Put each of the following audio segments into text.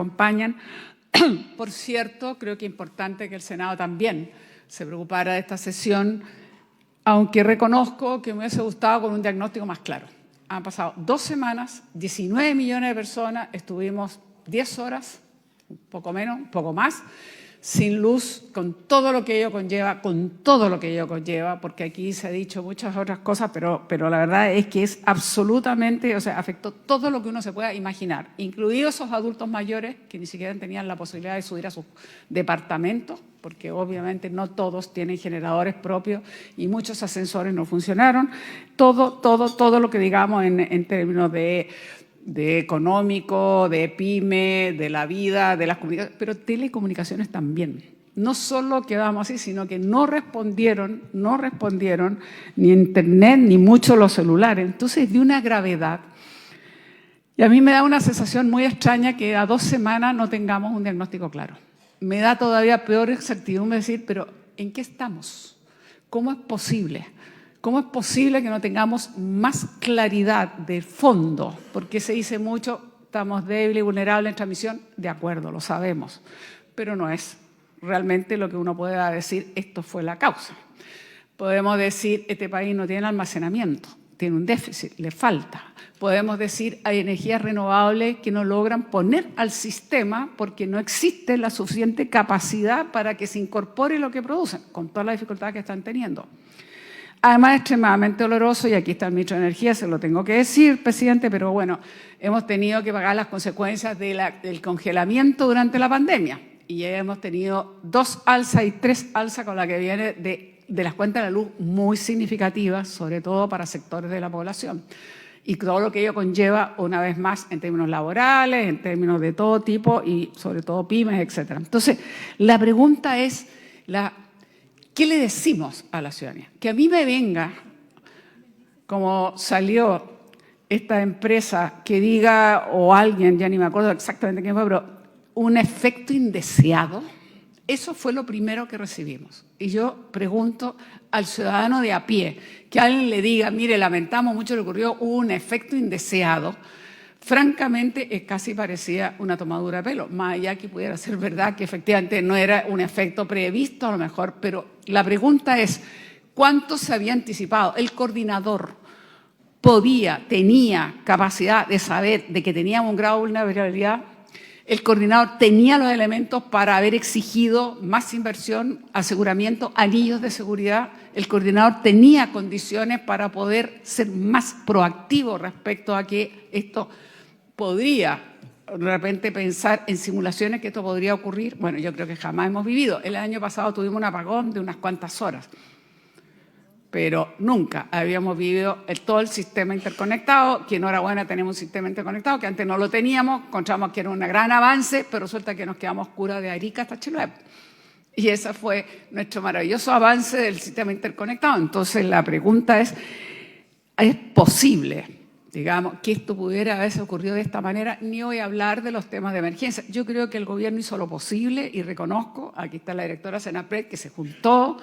acompañan. Por cierto, creo que es importante que el Senado también se preocupara de esta sesión, aunque reconozco que me hubiese gustado con un diagnóstico más claro. Han pasado 2 semanas, 19 millones de personas, estuvimos 10 horas, un poco menos, un poco más, sin luz, con todo lo que ello conlleva, porque aquí se ha dicho muchas otras cosas, pero la verdad es que es absolutamente, o sea, afectó todo lo que uno se pueda imaginar, incluidos esos adultos mayores que ni siquiera tenían la posibilidad de subir a sus departamentos, porque obviamente no todos tienen generadores propios y muchos ascensores no funcionaron. Todo lo que digamos en términos de económico, de pyme, de la vida, de las comunicaciones, pero telecomunicaciones también. No solo quedamos así, sino que no respondieron ni internet ni mucho los celulares. Entonces, de una gravedad. Y a mí me da una sensación muy extraña que a 2 semanas no tengamos un diagnóstico claro. Me da todavía peor incertidumbre decir, pero ¿en qué estamos? ¿Cómo es posible? ¿Cómo es posible que no tengamos más claridad de fondo? Porque se dice mucho, estamos débiles y vulnerables en transmisión. De acuerdo, lo sabemos, pero no es realmente lo que uno puede decir, esto fue la causa. Podemos decir, este país no tiene almacenamiento, tiene un déficit, le falta. Podemos decir, hay energías renovables que no logran poner al sistema porque no existe la suficiente capacidad para que se incorpore lo que producen, con todas las dificultades que están teniendo. Además, es extremadamente doloroso, y aquí está el ministro de Energía, se lo tengo que decir, presidente, pero bueno, hemos tenido que pagar las consecuencias del congelamiento durante la pandemia. Y ya hemos tenido 2 alzas y 3 alzas con la que viene de las cuentas de la luz muy significativas, sobre todo para sectores de la población. Y todo lo que ello conlleva, una vez más, en términos laborales, en términos de todo tipo y sobre todo pymes, etc. Entonces, la pregunta es, ¿qué le decimos a la ciudadanía? Que a mí me venga, como salió esta empresa, que diga, o alguien, ya ni me acuerdo exactamente quién fue, pero un efecto indeseado. Eso fue lo primero que recibimos. Y yo pregunto al ciudadano de a pie, que alguien le diga, mire, lamentamos mucho lo que ocurrió, hubo un efecto indeseado. Francamente, casi parecía una tomadura de pelo, más allá que pudiera ser verdad que efectivamente no era un efecto previsto a lo mejor, pero la pregunta es, ¿cuánto se había anticipado? El coordinador tenía capacidad de saber de que teníamos un grado de vulnerabilidad. El coordinador tenía los elementos para haber exigido más inversión, aseguramiento, anillos de seguridad. El coordinador tenía condiciones para poder ser más proactivo respecto a que esto podría, de repente, pensar en simulaciones que esto podría ocurrir. Bueno, yo creo que jamás hemos vivido. El año pasado tuvimos un apagón de unas cuantas horas, pero nunca habíamos vivido todo el sistema interconectado, que enhorabuena tenemos un sistema interconectado, que antes no lo teníamos, encontramos que era un gran avance, pero resulta que nos quedamos oscuras de Arica hasta Chiloé. Y ese fue nuestro maravilloso avance del sistema interconectado. Entonces la pregunta ¿es posible, digamos, que esto pudiera haberse ocurrido de esta manera? Ni voy a hablar de los temas de emergencia. Yo creo que el gobierno hizo lo posible y reconozco, aquí está la directora Senapred, que se juntó,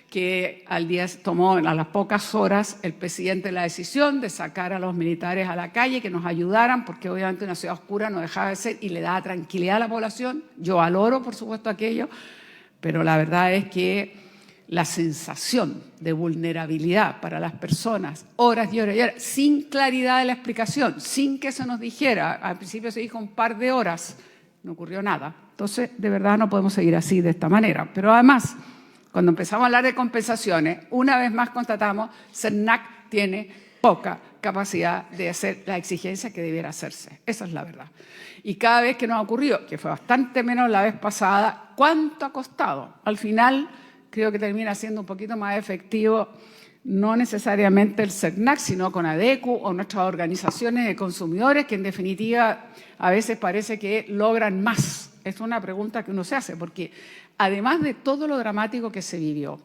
que al día tomó a las pocas horas el presidente la decisión de sacar a los militares a la calle, que nos ayudaran, porque obviamente una ciudad oscura no dejaba de ser y le daba tranquilidad a la población. Yo valoro, por supuesto, aquello, pero la verdad es que la sensación de vulnerabilidad para las personas, horas y horas y horas, sin claridad de la explicación, sin que se nos dijera, al principio se dijo un par de horas, no ocurrió nada. Entonces, de verdad no podemos seguir así, de esta manera. Pero además, cuando empezamos a hablar de compensaciones, una vez más constatamos, CERNAC tiene poca capacidad de hacer la exigencia que debiera hacerse. Esa es la verdad. Y cada vez que nos ha ocurrido, que fue bastante menos la vez pasada, ¿cuánto ha costado? Al final, creo que termina siendo un poquito más efectivo, no necesariamente el CERNAC, sino con ADECU o nuestras organizaciones de consumidores, que en definitiva a veces parece que logran más. Es una pregunta que uno se hace, porque además de todo lo dramático que se vivió,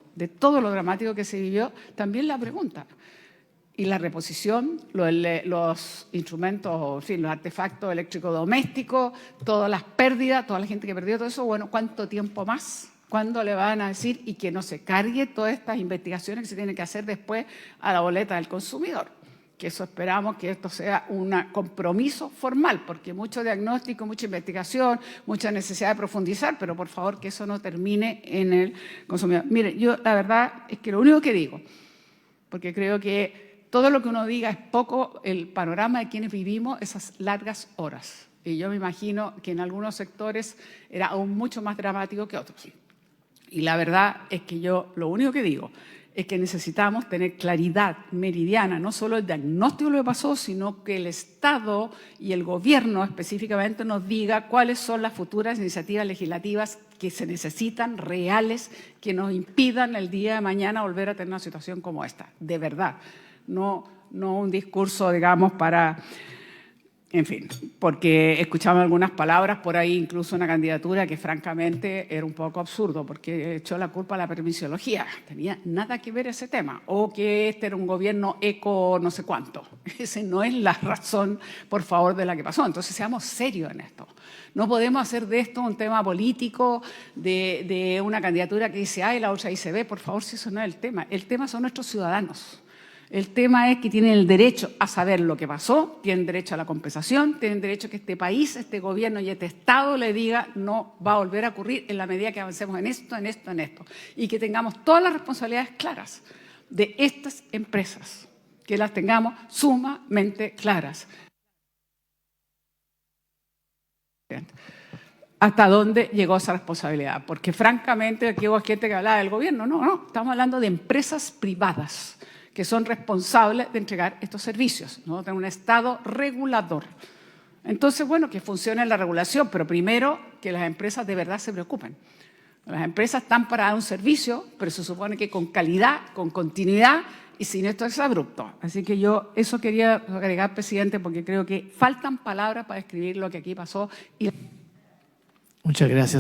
también la pregunta. Y la reposición, los instrumentos, en fin, los artefactos eléctricos domésticos, todas las pérdidas, toda la gente que perdió todo eso, bueno, ¿cuánto tiempo más? ¿Cuándo le van a decir? Y que no se cargue todas estas investigaciones que se tienen que hacer después a la boleta del consumidor. que eso esperamos que esto sea un compromiso formal, porque mucho diagnóstico, mucha investigación, mucha necesidad de profundizar, pero por favor que eso no termine en el consumidor. Mire, yo la verdad es que lo único que digo, porque creo que todo lo que uno diga es poco el panorama de quienes vivimos esas largas horas. Y yo me imagino que en algunos sectores era aún mucho más dramático que otros. Y la verdad es que yo lo único que digo es que necesitamos tener claridad meridiana, no solo el diagnóstico de lo que pasó, sino que el Estado y el Gobierno específicamente nos diga cuáles son las futuras iniciativas legislativas que se necesitan, reales, que nos impidan el día de mañana volver a tener una situación como esta, de verdad. No un discurso, digamos, para... En fin, porque escuchamos algunas palabras por ahí, incluso una candidatura que francamente era un poco absurdo, porque echó la culpa a la permisología. Tenía nada que ver ese tema. O que este era un gobierno eco no sé cuánto. Esa no es la razón, por favor, de la que pasó. Entonces, seamos serios en esto. No podemos hacer de esto un tema político, de una candidatura que dice A y la otra dice B. Por favor, si eso no es el tema. El tema son nuestros ciudadanos. El tema es que tienen el derecho a saber lo que pasó, tienen derecho a la compensación, tienen derecho a que este país, este gobierno y este Estado le diga no va a volver a ocurrir en la medida que avancemos en esto, en esto, en esto. Y que tengamos todas las responsabilidades claras de estas empresas, que las tengamos sumamente claras. ¿Hasta dónde llegó esa responsabilidad? Porque francamente aquí hubo gente que hablaba del gobierno. No, estamos hablando de empresas privadas que son responsables de entregar estos servicios, ¿no? De un Estado regulador. Entonces, bueno, que funcione la regulación, pero primero que las empresas de verdad se preocupen. Las empresas están para dar un servicio, pero se supone que con calidad, con continuidad y sin esto es abrupto. Así que yo eso quería agregar, presidente, porque creo que faltan palabras para describir lo que aquí pasó. Muchas gracias.